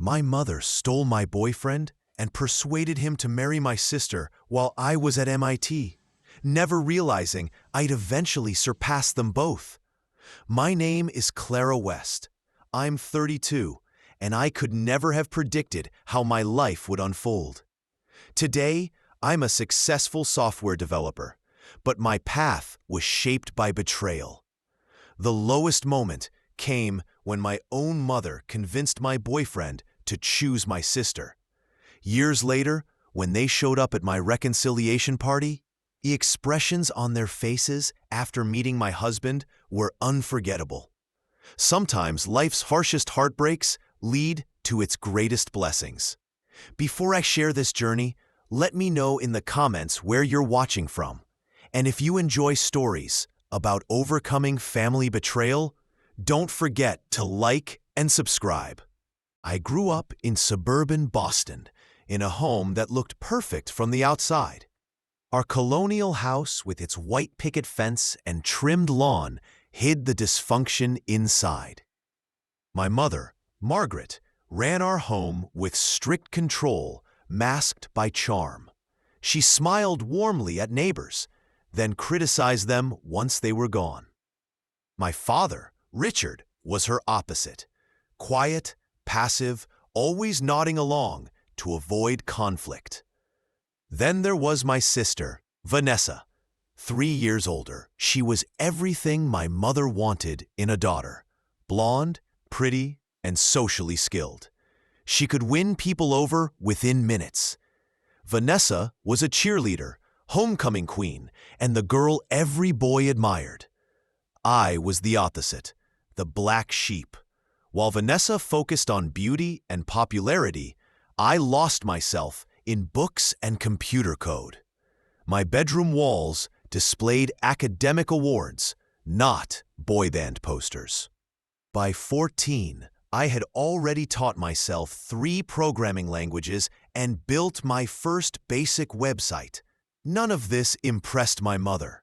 My mother stole my boyfriend and persuaded him to marry my sister while I was at MIT, never realizing I'd eventually surpass them both. My name is Clara West. I'm 32, and I could never have predicted how my life would unfold. Today, I'm a successful software developer, but my path was shaped by betrayal. The lowest moment came when my own mother convinced my boyfriend to choose my sister. Years later, when they showed up at my reconciliation party, the expressions on their faces after meeting my husband were unforgettable. Sometimes life's harshest heartbreaks lead to its greatest blessings. Before I share this journey, let me know in the comments where you're watching from. And if you enjoy stories about overcoming family betrayal, don't forget to like and subscribe. I grew up in suburban Boston, in a home that looked perfect from the outside. Our colonial house with its white picket fence and trimmed lawn hid the dysfunction inside. My mother, Margaret, ran our home with strict control, masked by charm. She smiled warmly at neighbors, then criticized them once they were gone. My father, Richard, was her opposite. Quiet, passive, always nodding along to avoid conflict. Then there was my sister, Vanessa. 3 years older, she was everything my mother wanted in a daughter. Blonde, pretty, and socially skilled. She could win people over within minutes. Vanessa was a cheerleader, homecoming queen, and the girl every boy admired. I was the opposite, the black sheep. While Vanessa focused on beauty and popularity, I lost myself in books and computer code. My bedroom walls displayed academic awards, not boy band posters. By 14, I had already taught myself 3 programming languages and built my first basic website. None of this impressed my mother.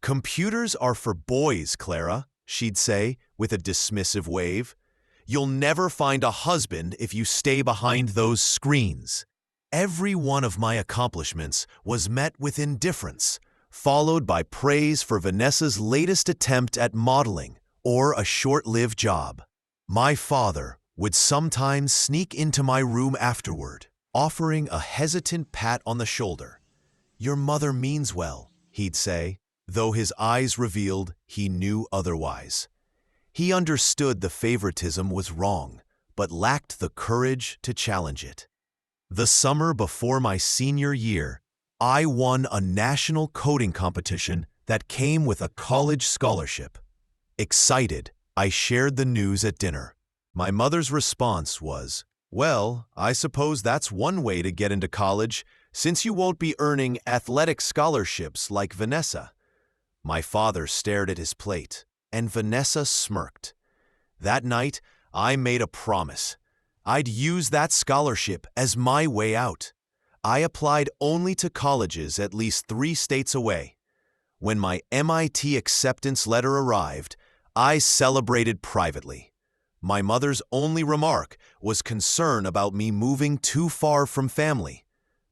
"Computers are for boys, Clara," she'd say with a dismissive wave. "You'll never find a husband if you stay behind those screens." Every one of my accomplishments was met with indifference, followed by praise for Vanessa's latest attempt at modeling or a short-lived job. My father would sometimes sneak into my room afterward, offering a hesitant pat on the shoulder. "Your mother means well," he'd say, though his eyes revealed he knew otherwise. He understood the favoritism was wrong, but lacked the courage to challenge it. The summer before my senior year, I won a national coding competition that came with a college scholarship. Excited, I shared the news at dinner. My mother's response was, "Well, I suppose that's one way to get into college, since you won't be earning athletic scholarships like Vanessa." My father stared at his plate, and Vanessa smirked. That night, I made a promise. I'd use that scholarship as my way out. I applied only to colleges at least 3 states away. When my MIT acceptance letter arrived, I celebrated privately. My mother's only remark was concern about me moving too far from family.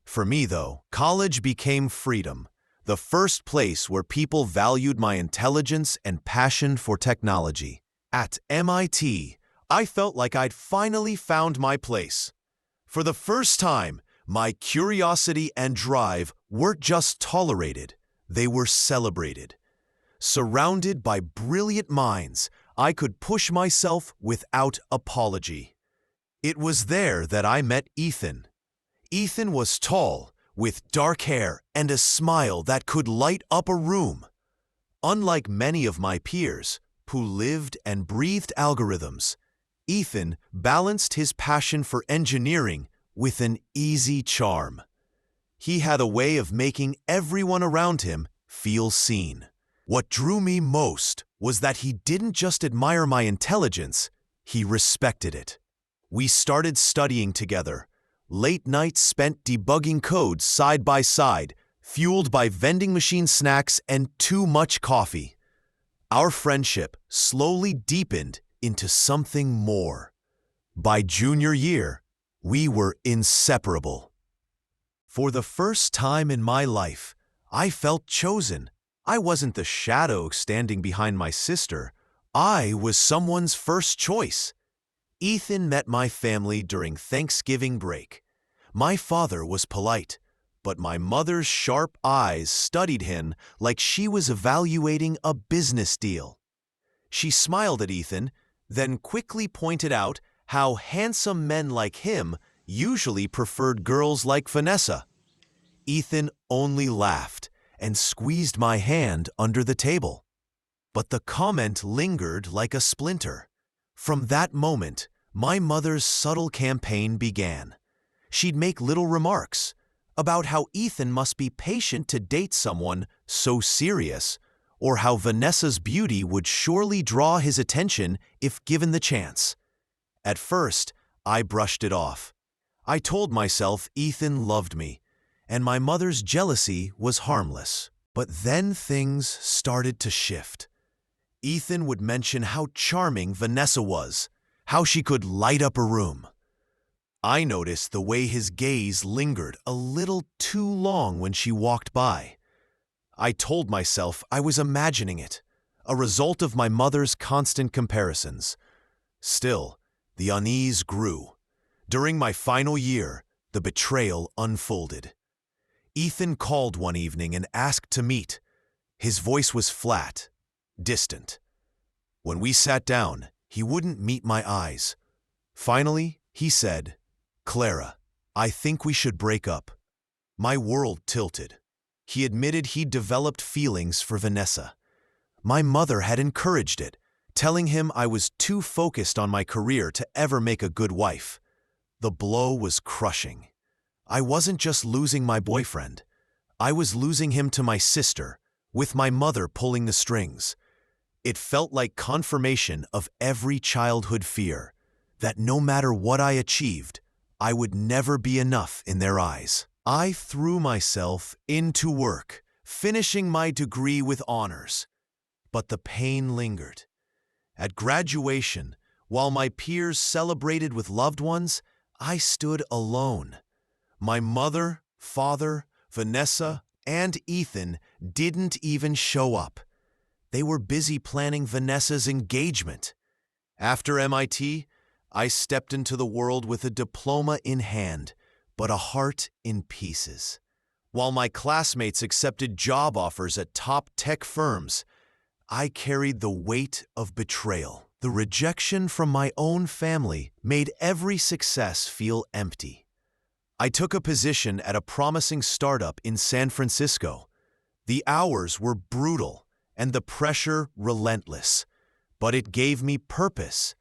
For me, though, college became freedom, the first place where people valued my intelligence and passion for technology. At MIT, I felt like I'd finally found my place. For the first time, my curiosity and drive weren't just tolerated, they were celebrated. Surrounded by brilliant minds, I could push myself without apology. It was there that I met Ethan. Ethan was tall, with dark hair and a smile that could light up a room. Unlike many of my peers, who lived and breathed algorithms, Ethan balanced his passion for engineering with an easy charm. He had a way of making everyone around him feel seen. What drew me most was that he didn't just admire my intelligence, he respected it. We started studying together, late nights spent debugging code side by side, fueled by vending machine snacks and too much coffee. Our friendship slowly deepened into something more. By junior year, we were inseparable. For the first time in my life, I felt chosen. I wasn't the shadow standing behind my sister. I was someone's first choice. Ethan met my family during Thanksgiving break. My father was polite, but my mother's sharp eyes studied him like she was evaluating a business deal. She smiled at Ethan, then quickly pointed out how handsome men like him usually preferred girls like Vanessa. Ethan only laughed and squeezed my hand under the table. But the comment lingered like a splinter. From that moment, my mother's subtle campaign began. She'd make little remarks about how Ethan must be patient to date someone so serious, or how Vanessa's beauty would surely draw his attention if given the chance. At first, I brushed it off. I told myself Ethan loved me, and my mother's jealousy was harmless. But then things started to shift. Ethan would mention how charming Vanessa was, how she could light up a room. I noticed the way his gaze lingered a little too long when she walked by. I told myself I was imagining it, a result of my mother's constant comparisons. Still, the unease grew. During my final year, the betrayal unfolded. Ethan called one evening and asked to meet. His voice was flat, distant. When we sat down, he wouldn't meet my eyes. Finally, he said, "Clara, I think we should break up." My world tilted. He admitted he'd developed feelings for Vanessa. My mother had encouraged it, telling him I was too focused on my career to ever make a good wife. The blow was crushing. I wasn't just losing my boyfriend. I was losing him to my sister, with my mother pulling the strings. It felt like confirmation of every childhood fear, that no matter what I achieved, I would never be enough in their eyes. I threw myself into work, finishing my degree with honors. But the pain lingered. At graduation, while my peers celebrated with loved ones, I stood alone. My mother, father, Vanessa, and Ethan didn't even show up. They were busy planning Vanessa's engagement. After MIT, I stepped into the world with a diploma in hand, but a heart in pieces. While my classmates accepted job offers at top tech firms, I carried the weight of betrayal. The rejection from my own family made every success feel empty. I took a position at a promising startup in San Francisco. The hours were brutal and the pressure relentless, but it gave me purpose.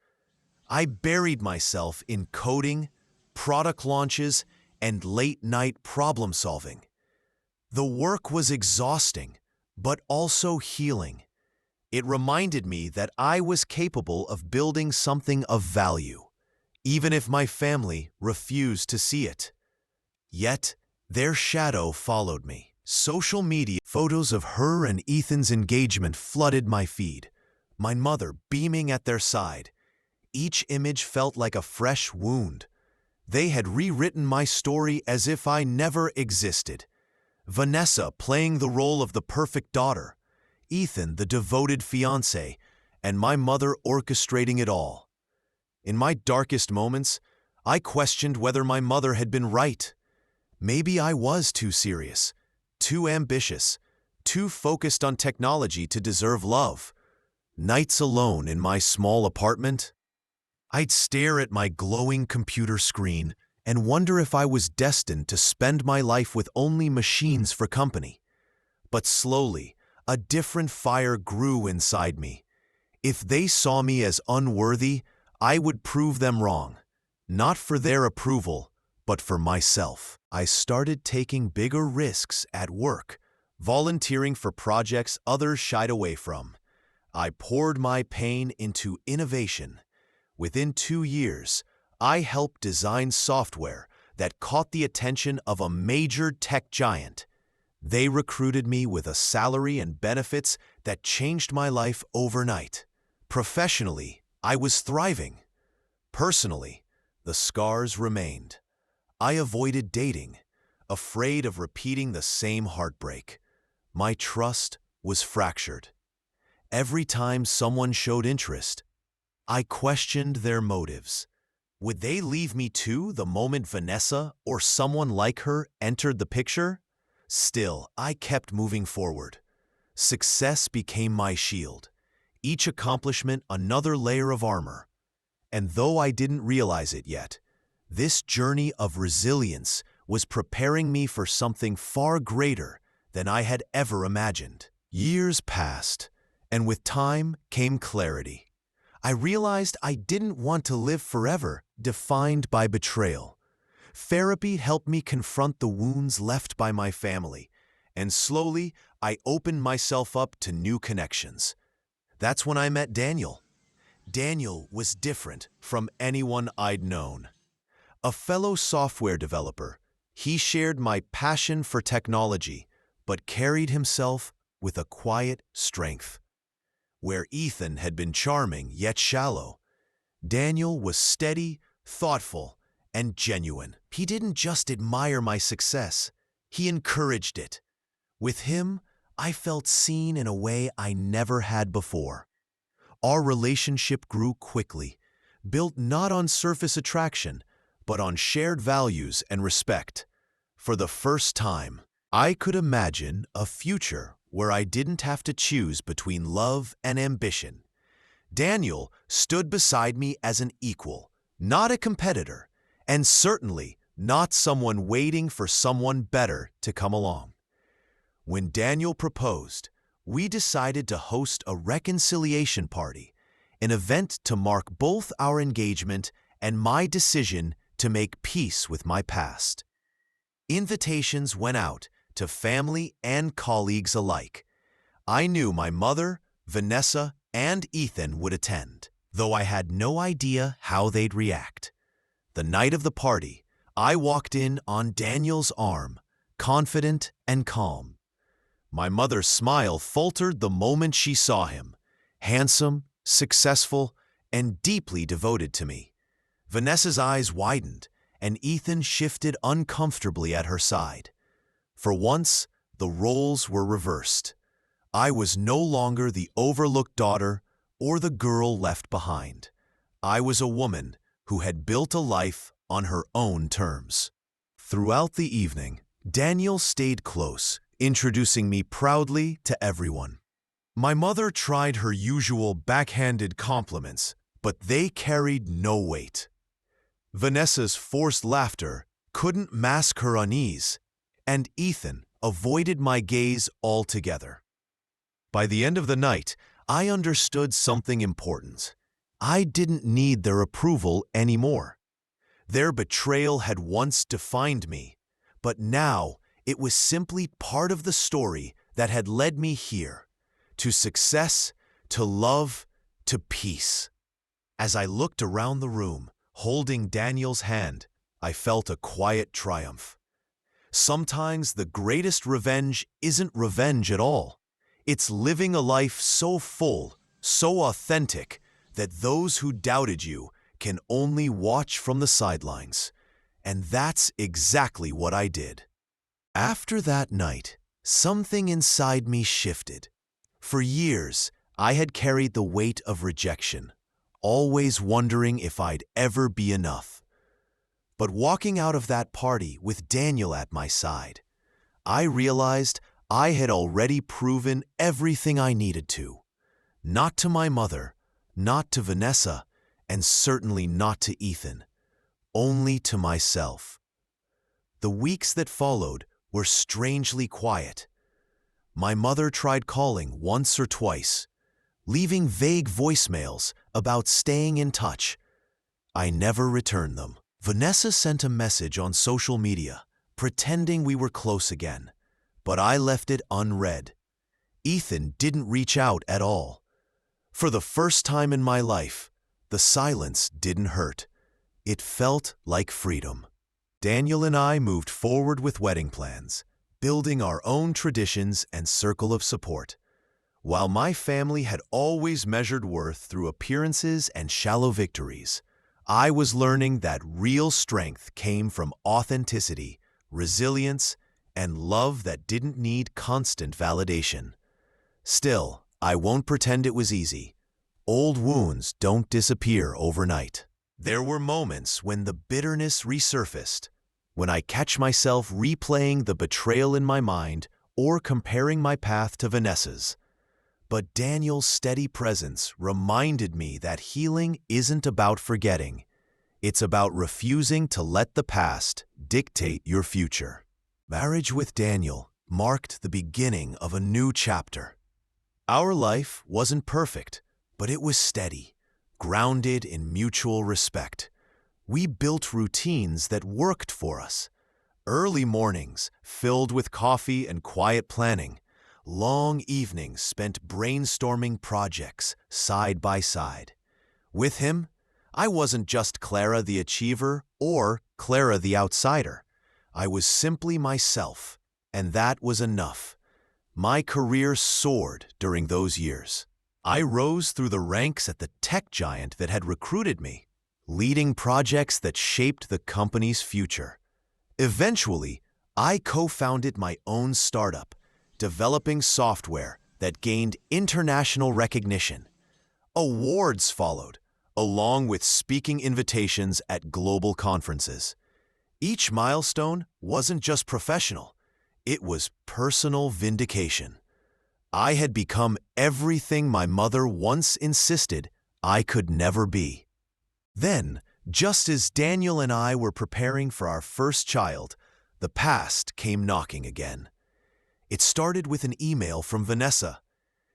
I buried myself in coding, product launches, and late-night problem-solving. The work was exhausting, but also healing. It reminded me that I was capable of building something of value, even if my family refused to see it. Yet, their shadow followed me. Social media photos of her and Ethan's engagement flooded my feed, my mother beaming at their side. Each image felt like a fresh wound. They had rewritten my story as if I never existed. Vanessa playing the role of the perfect daughter, Ethan the devoted fiancé, and my mother orchestrating it all. In my darkest moments, I questioned whether my mother had been right. Maybe I was too serious, too ambitious, too focused on technology to deserve love. Nights alone in my small apartment, I'd stare at my glowing computer screen and wonder if I was destined to spend my life with only machines for company. But slowly, a different fire grew inside me. If they saw me as unworthy, I would prove them wrong, not for their approval, but for myself. I started taking bigger risks at work, volunteering for projects others shied away from. I poured my pain into innovation. Within 2 years, I helped design software that caught the attention of a major tech giant. They recruited me with a salary and benefits that changed my life overnight. Professionally, I was thriving. Personally, the scars remained. I avoided dating, afraid of repeating the same heartbreak. My trust was fractured. Every time someone showed interest, I questioned their motives. Would they leave me too the moment Vanessa or someone like her entered the picture? Still, I kept moving forward. Success became my shield, each accomplishment another layer of armor. And though I didn't realize it yet, this journey of resilience was preparing me for something far greater than I had ever imagined. Years passed, and with time came clarity. I realized I didn't want to live forever defined by betrayal. Therapy helped me confront the wounds left by my family, and slowly I opened myself up to new connections. That's when I met Daniel. Daniel was different from anyone I'd known. A fellow software developer, he shared my passion for technology, but carried himself with a quiet strength. Where Ethan had been charming yet shallow, Daniel was steady, thoughtful, and genuine. He didn't just admire my success, he encouraged it. With him, I felt seen in a way I never had before. Our relationship grew quickly, built not on surface attraction, but on shared values and respect. For the first time, I could imagine a future where I didn't have to choose between love and ambition. Daniel stood beside me as an equal, not a competitor, and certainly not someone waiting for someone better to come along. When Daniel proposed, we decided to host a reconciliation party, an event to mark both our engagement and my decision to make peace with my past. Invitations went out to family and colleagues alike. I knew my mother, Vanessa, and Ethan would attend, though I had no idea how they'd react. The night of the party, I walked in on Daniel's arm, confident and calm. My mother's smile faltered the moment she saw him, handsome, successful, and deeply devoted to me. Vanessa's eyes widened, and Ethan shifted uncomfortably at her side. For once, the roles were reversed. I was no longer the overlooked daughter or the girl left behind. I was a woman who had built a life on her own terms. Throughout the evening, Daniel stayed close, introducing me proudly to everyone. My mother tried her usual backhanded compliments, but they carried no weight. Vanessa's forced laughter couldn't mask her unease, and Ethan avoided my gaze altogether. By the end of the night, I understood something important. I didn't need their approval anymore. Their betrayal had once defined me, but now it was simply part of the story that had led me here, to success, to love, to peace. As I looked around the room, holding Daniel's hand, I felt a quiet triumph. Sometimes the greatest revenge isn't revenge at all. It's living a life so full, so authentic, that those who doubted you can only watch from the sidelines. And that's exactly what I did. After that night, something inside me shifted. For years, I had carried the weight of rejection, always wondering if I'd ever be enough. But walking out of that party with Daniel at my side, I realized I had already proven everything I needed to. Not to my mother, not to Vanessa, and certainly not to Ethan. Only to myself. The weeks that followed were strangely quiet. My mother tried calling once or twice, leaving vague voicemails about staying in touch. I never returned them. Vanessa sent a message on social media, pretending we were close again, but I left it unread. Ethan didn't reach out at all. For the first time in my life, the silence didn't hurt. It felt like freedom. Daniel and I moved forward with wedding plans, building our own traditions and circle of support. While my family had always measured worth through appearances and shallow victories, I was learning that real strength came from authenticity, resilience, and love that didn't need constant validation. Still, I won't pretend it was easy. Old wounds don't disappear overnight. There were moments when the bitterness resurfaced, when I catch myself replaying the betrayal in my mind or comparing my path to Vanessa's. But Daniel's steady presence reminded me that healing isn't about forgetting. It's about refusing to let the past dictate your future. Marriage with Daniel marked the beginning of a new chapter. Our life wasn't perfect, but it was steady, grounded in mutual respect. We built routines that worked for us. Early mornings filled with coffee and quiet planning. Long evenings spent brainstorming projects side by side. With him, I wasn't just Clara the achiever or Clara the outsider. I was simply myself, and that was enough. My career soared during those years. I rose through the ranks at the tech giant that had recruited me, leading projects that shaped the company's future. Eventually, I co-founded my own startup, developing software that gained international recognition. Awards followed, along with speaking invitations at global conferences. Each milestone wasn't just professional, it was personal vindication. I had become everything my mother once insisted I could never be. Then, just as Daniel and I were preparing for our first child, the past came knocking again. It started with an email from Vanessa.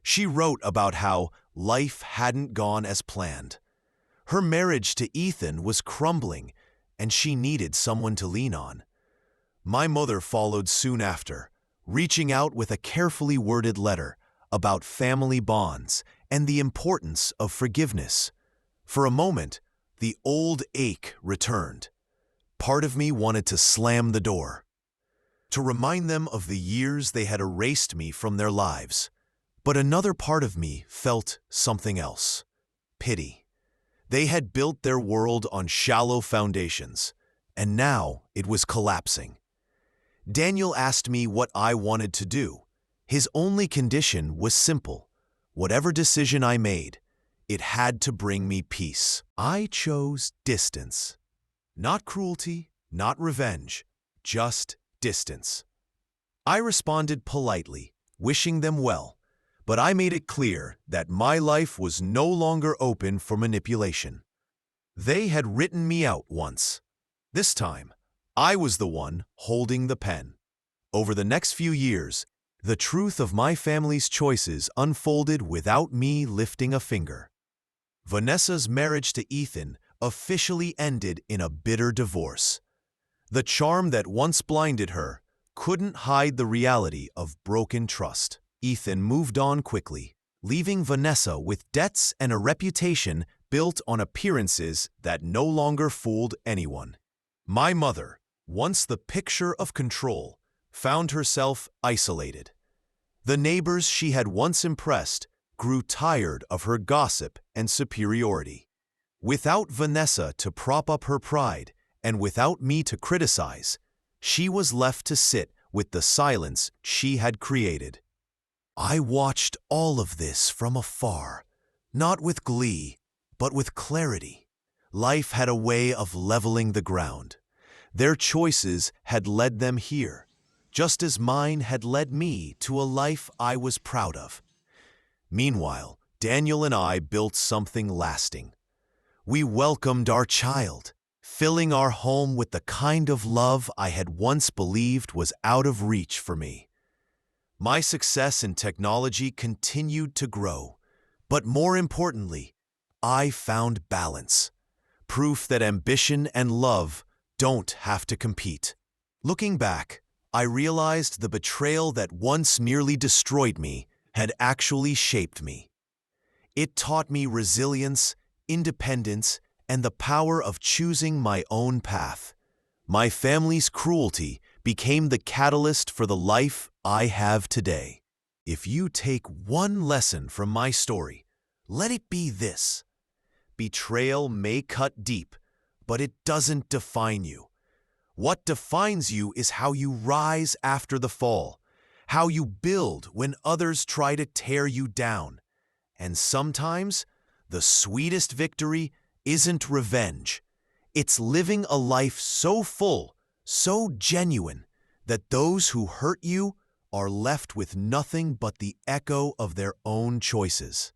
She wrote about how life hadn't gone as planned. Her marriage to Ethan was crumbling, and she needed someone to lean on. My mother followed soon after, reaching out with a carefully worded letter about family bonds and the importance of forgiveness. For a moment, the old ache returned. Part of me wanted to slam the door, to remind them of the years they had erased me from their lives. But another part of me felt something else: pity. They had built their world on shallow foundations, and now it was collapsing. Daniel asked me what I wanted to do. His only condition was simple: whatever decision I made, it had to bring me peace. I chose distance. Not cruelty, not revenge, just distance. I responded politely, wishing them well, but I made it clear that my life was no longer open for manipulation. They had written me out once. This time, I was the one holding the pen. Over the next few years, the truth of my family's choices unfolded without me lifting a finger. Vanessa's marriage to Ethan officially ended in a bitter divorce. The charm that once blinded her couldn't hide the reality of broken trust. Ethan moved on quickly, leaving Vanessa with debts and a reputation built on appearances that no longer fooled anyone. My mother, once the picture of control, found herself isolated. The neighbors she had once impressed grew tired of her gossip and superiority. Without Vanessa to prop up her pride, and without me to criticize, she was left to sit with the silence she had created. I watched all of this from afar, not with glee, but with clarity. Life had a way of leveling the ground. Their choices had led them here, just as mine had led me to a life I was proud of. Meanwhile, Daniel and I built something lasting. We welcomed our child, filling our home with the kind of love I had once believed was out of reach for me. My success in technology continued to grow, but more importantly, I found balance, proof that ambition and love don't have to compete. Looking back, I realized the betrayal that once nearly destroyed me had actually shaped me. It taught me resilience, independence, and the power of choosing my own path. My family's cruelty became the catalyst for the life I have today. If you take one lesson from my story, let it be this: betrayal may cut deep, but it doesn't define you. What defines you is how you rise after the fall, how you build when others try to tear you down. And sometimes, the sweetest victory isn't revenge. It's living a life so full, so genuine, that those who hurt you are left with nothing but the echo of their own choices.